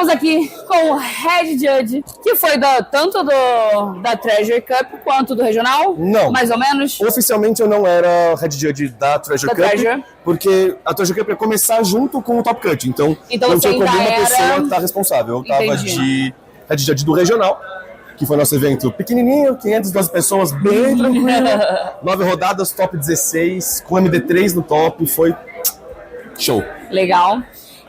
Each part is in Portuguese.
Estamos aqui com o Head Judge, que foi tanto da Treasure Cup quanto do Regional? Não. Mais ou menos? Oficialmente eu não era Head Judge da Treasure Cup, porque a Treasure Cup ia começar junto com o Top Cut, então não tinha como uma pessoa estar responsável. Eu tava de Head Judge do Regional, que foi nosso evento pequenininho, 512 pessoas, bem tranquilo. 9 rodadas, top 16, com MD3 no top, foi show. Legal.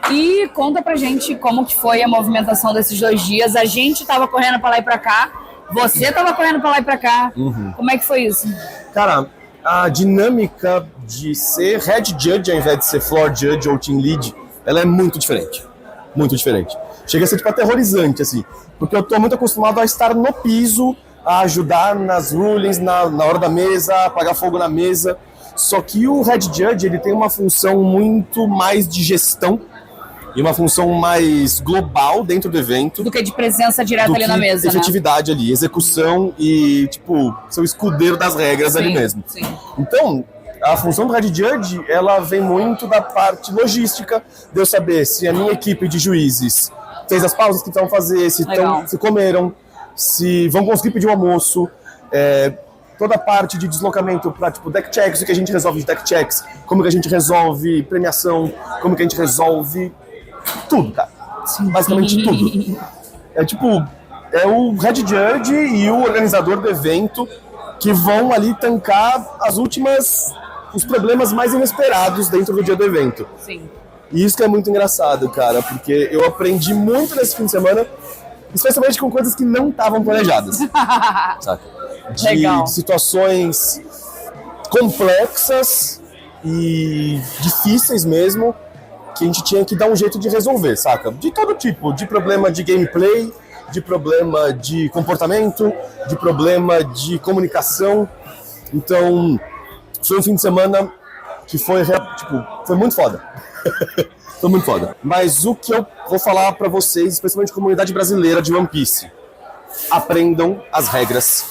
E conta pra gente como que foi a movimentação desses 2 dias. A gente tava correndo pra lá e pra cá, você tava correndo pra lá e pra cá. Como é que foi isso? Cara, a dinâmica de ser Head Judge ao invés de ser Floor Judge ou Team Lead, ela é muito diferente. Muito diferente. Chega a ser tipo aterrorizante, assim, porque eu tô muito acostumado a estar no piso, a ajudar nas rulings, na hora da mesa, apagar fogo na mesa. Só que o Head Judge, ele tem uma função muito mais de gestão e uma função mais global dentro do evento. Do que de presença direta ali na mesa, efetividade, né? Ali, execução e, tipo, ser o escudeiro das regras ali mesmo. Sim. Então, a função do Head Judge, ela vem muito da parte logística, de eu saber se a minha equipe de juízes fez as pausas que precisam fazer, se comeram, se vão conseguir pedir um almoço, toda a parte de deslocamento para tipo deck checks, o que a gente resolve de deck checks, como que a gente resolve premiação, como que a gente resolve tudo, cara. Basicamente tudo. É o Head Judge e o organizador do evento que vão ali tancar os problemas mais inesperados dentro do dia do evento. Sim. E isso que é muito engraçado, cara, porque eu aprendi muito nesse fim de semana, especialmente com coisas que não estavam planejadas. Saca? De situações complexas e difíceis mesmo, que a gente tinha que dar um jeito de resolver, saca? De todo tipo, de problema de gameplay, de problema de comportamento, de problema de comunicação. Então, foi um fim de semana que foi muito foda. Foi muito foda. Mas o que eu vou falar pra vocês, especialmente a comunidade brasileira de One Piece: aprendam as regras.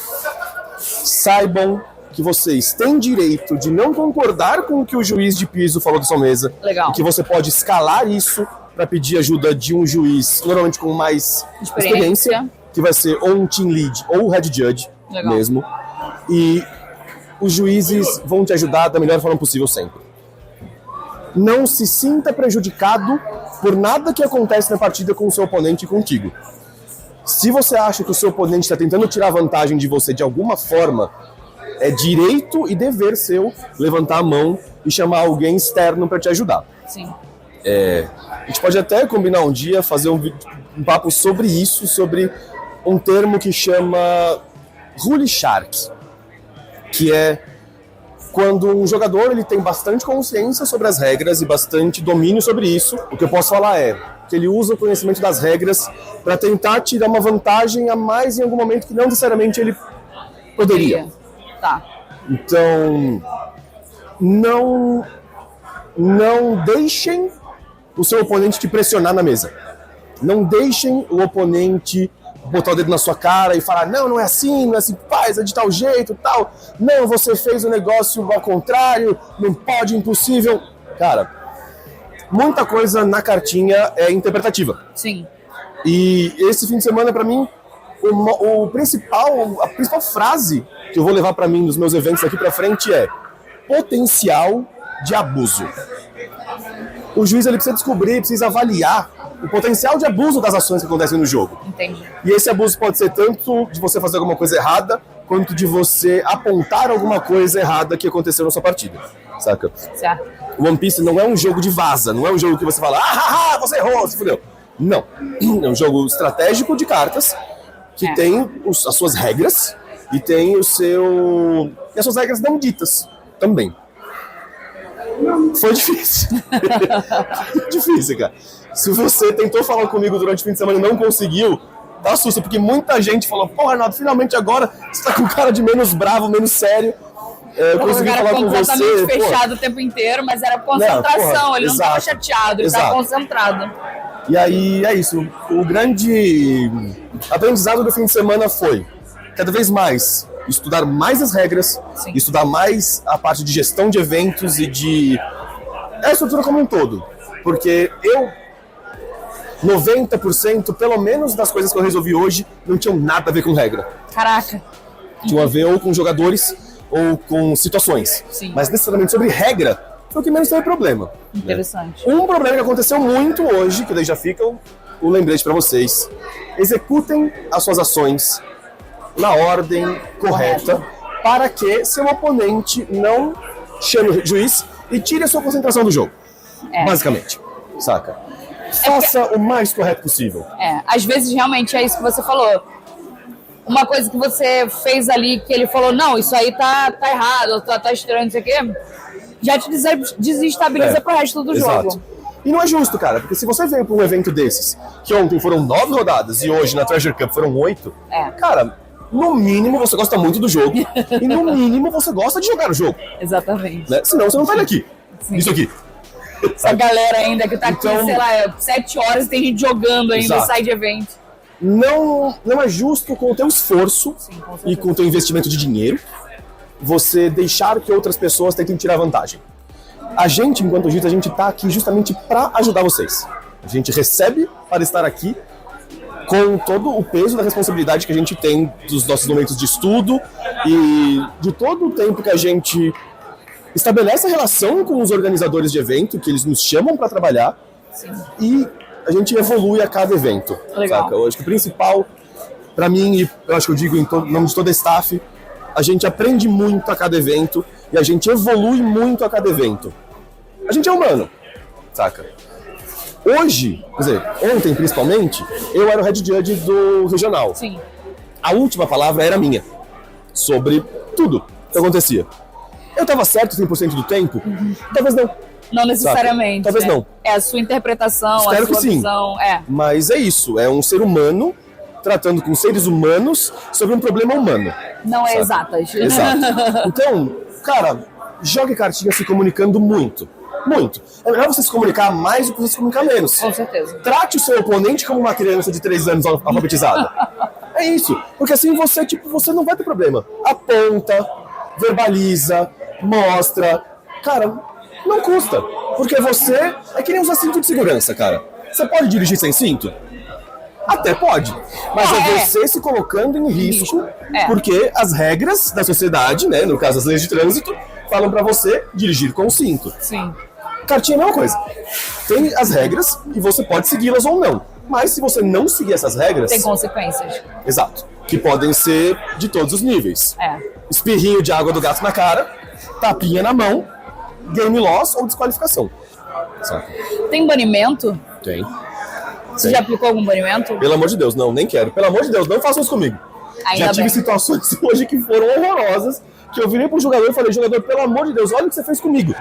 Saibam que vocês têm direito de não concordar com o que o juiz de piso falou da sua mesa. Legal. E que você pode escalar isso para pedir ajuda de um juiz, normalmente com mais experiência, que vai ser ou um team lead ou head judge. Legal. Mesmo. E os juízes vão te ajudar da melhor forma possível sempre. Não se sinta prejudicado por nada que acontece na partida com o seu oponente e contigo. Se você acha que o seu oponente está tentando tirar vantagem de você de alguma forma, é direito e dever seu levantar a mão e chamar alguém externo para te ajudar. Sim. A gente pode até combinar um dia, fazer um papo sobre isso, sobre um termo que chama Rule Shark, que é quando um jogador ele tem bastante consciência sobre as regras e bastante domínio sobre isso. O que eu posso falar é que ele usa o conhecimento das regras para tentar tirar uma vantagem a mais em algum momento que não necessariamente ele poderia. Tá. Então, não deixem o seu oponente te pressionar na mesa. Não deixem o oponente botar o dedo na sua cara e falar: não é assim, não é assim, faz, é de tal jeito, tal. Não, você fez o negócio ao contrário, não pode, impossível. Cara, muita coisa na cartinha é interpretativa. Sim. E esse fim de semana, pra mim, a principal frase que eu vou levar pra mim nos meus eventos daqui pra frente é potencial de abuso. O juiz ele precisa descobrir, precisa avaliar o potencial de abuso das ações que acontecem no jogo. Entendi. E esse abuso pode ser tanto de você fazer alguma coisa errada, quanto de você apontar alguma coisa errada que aconteceu na sua partida. Saca? Certo. O One Piece não é um jogo de vaza, não é um jogo que você fala: você errou, se fudeu. Não. É um jogo estratégico de cartas que tem as suas regras e tem e as suas regras não ditas também. Foi difícil. Difícil, cara. Se você tentou falar comigo durante o fim de semana e não conseguiu, dá susto, porque muita gente falou: pô, Arnaldo, finalmente agora você tá com cara de menos bravo, menos sério. Eu consegui falar com você. Completamente fechado o tempo inteiro, mas era concentração, ele não estava chateado, ele estava concentrado. E aí é isso. O grande aprendizado do fim de semana foi cada vez mais estudar mais as regras, estudar mais a parte de gestão de eventos e de a estrutura como um todo. Porque 90%, pelo menos, das coisas que eu resolvi hoje não tinham nada a ver com regra. Caraca. Tinham a ver ou com jogadores ou com situações. Sim. Mas necessariamente sobre regra foi o que menos teve problema. Interessante. Um problema que aconteceu muito hoje, que daí já fica o lembrete para vocês. Executem as suas ações na ordem correta para que seu oponente não chame o juiz e tire a sua concentração do jogo. Basicamente, saca? Faça o mais correto possível. Às vezes realmente é isso que você falou. Uma coisa que você fez ali, que ele falou, não, isso aí tá errado, tá estranho, não sei o quê, já te desestabiliza pro resto do jogo. E não é justo, cara, porque se você veio pra um evento desses, que ontem foram 9 rodadas e hoje na Treasure Cup foram 8, cara, no mínimo você gosta muito do jogo e no mínimo você gosta de jogar o jogo. Exatamente. Né? Senão você não estaria aqui. Sim. Isso aqui. Essa galera ainda que tá aqui, sei lá, 7 horas e tem gente jogando ainda, sai de evento. Não é justo com o teu esforço e com o teu investimento de dinheiro você deixar que outras pessoas tentem tirar vantagem. A gente, enquanto jiu-jitsu, a gente tá aqui justamente para ajudar vocês. A gente recebe para estar aqui com todo o peso da responsabilidade que a gente tem dos nossos momentos de estudo e de todo o tempo que a gente estabelece a relação com os organizadores de evento, que eles nos chamam para trabalhar. Sim. E a gente evolui a cada evento. Legal. Saca? Eu acho que o principal, para mim, e eu acho que eu digo em nome de todo o staff, a gente aprende muito a cada evento e a gente evolui muito a cada evento. A gente é humano, saca? Hoje, quer dizer, ontem principalmente, eu era o head judge do regional. Sim. A última palavra era minha, sobre tudo que acontecia. Eu tava certo 100% do tempo? Talvez não. Não necessariamente. Talvez não. É a sua interpretação, espero a sua que sim. visão. Mas é isso, é um ser humano tratando com seres humanos sobre um problema humano. Não é exatas. Exato. Então, cara, jogue cartinha se comunicando muito. Muito. É melhor você se comunicar mais do que você se comunicar menos. Com certeza. Trate o seu oponente como uma criança de 3 anos alfabetizada. É isso. Porque assim você não vai ter problema. Aponta, verbaliza, mostra. Cara, não custa. Porque você é que nem usar cinto de segurança, cara. Você pode dirigir sem cinto? Até pode. Mas é você se colocando em risco, porque as regras da sociedade, né, no caso as leis de trânsito, falam pra você dirigir com cinto. Sim. Cartinha é a mesma coisa. Tem as regras e você pode segui-las ou não. Mas se você não seguir essas regras... Tem consequências. Exato. Que podem ser de todos os níveis. Espirrinho de água do gato na cara, tapinha na mão, game loss ou desqualificação. Saca? Tem banimento? Tem. Você já aplicou algum banimento? Pelo amor de Deus, não, nem quero. Pelo amor de Deus, não façam isso comigo. Já tive situações hoje que foram horrorosas, que eu virei pro jogador e falei, jogador, pelo amor de Deus, olha o que você fez comigo.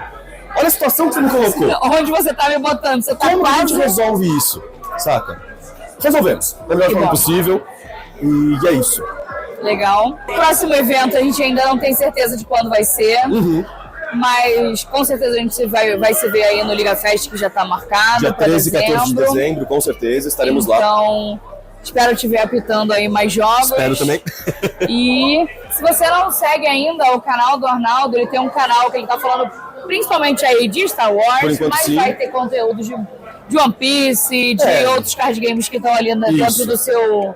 Olha a situação que você me colocou. Onde você tá me botando? Você tá Como a gente resolve isso? Saca? Resolvemos. Da melhor forma possível. E é isso. Legal. Próximo evento a gente ainda não tem certeza de quando vai ser. Mas com certeza a gente vai se ver aí no Liga Fest, que já está marcado. Dia 13 e 14 de dezembro, com certeza, estaremos lá. Então, espero te ver apitando aí mais jogos. Espero também. E se você não segue ainda o canal do Arnaldo, ele tem um canal que ele está falando principalmente aí de Star Wars, mas sim, vai ter conteúdo de One Piece, de outros card games que estão ali dentro do seu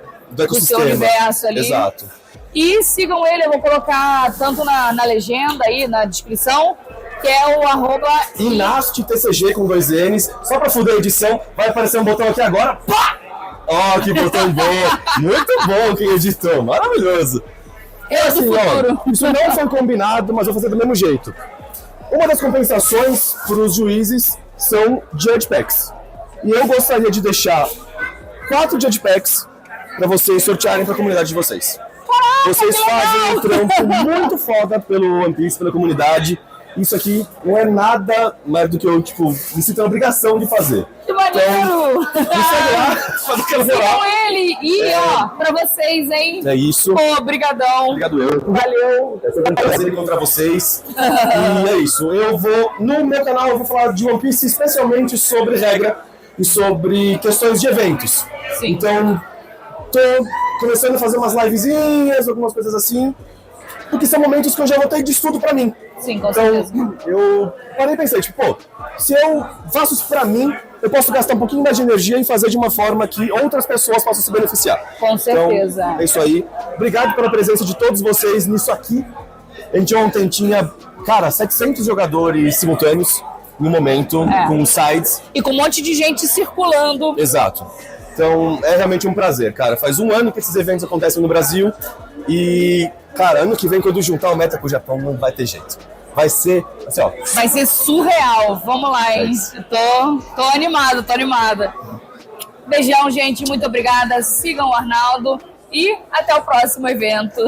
universo ali. Exato. E sigam ele, eu vou colocar tanto na legenda aí, na descrição, que é o @InastTCG com 2 N's. Só pra fuder a edição, vai aparecer um botão aqui agora. Pá! Ó, que botão bom! Muito bom quem editou, maravilhoso. Assim, ó, isso não foi combinado, mas eu vou fazer do mesmo jeito. Uma das compensações para os juízes são Judge Packs. E eu gostaria de deixar 4 Judge Packs para vocês sortearem para a comunidade de vocês. Vocês fazem um trampo muito foda pelo One Piece, pela comunidade. Isso aqui não é nada mais do que eu, me sinto a obrigação de fazer. Que maneiro! Sigam ele! E, ó, pra vocês, hein? É isso. Obrigadão. Obrigado eu. Valeu. É sempre um prazer encontrar vocês. E é isso. No meu canal, eu vou falar de One Piece, especialmente sobre regra e sobre questões de eventos. Sim. Então, tô começando a fazer umas livezinhas, algumas coisas assim, porque são momentos que eu já vou ter de estudo pra mim. Sim, com certeza. Então, eu parei e pensei, se eu faço isso pra mim, eu posso gastar um pouquinho mais de energia e fazer de uma forma que outras pessoas possam se beneficiar. Com certeza. Então, é isso aí. Obrigado pela presença de todos vocês nisso aqui. A gente ontem tinha, cara, 700 jogadores simultâneos no momento, com sites. E com um monte de gente circulando. Exato. Então, é realmente um prazer, cara. Faz um ano que esses eventos acontecem no Brasil e, cara, ano que vem, quando juntar o Meta com o Japão, não vai ter jeito. Vai ser, assim, ó. Vai ser surreal. Vamos lá, hein? Tô animada. Beijão, gente. Muito obrigada. Sigam o Arnaldo e até o próximo evento.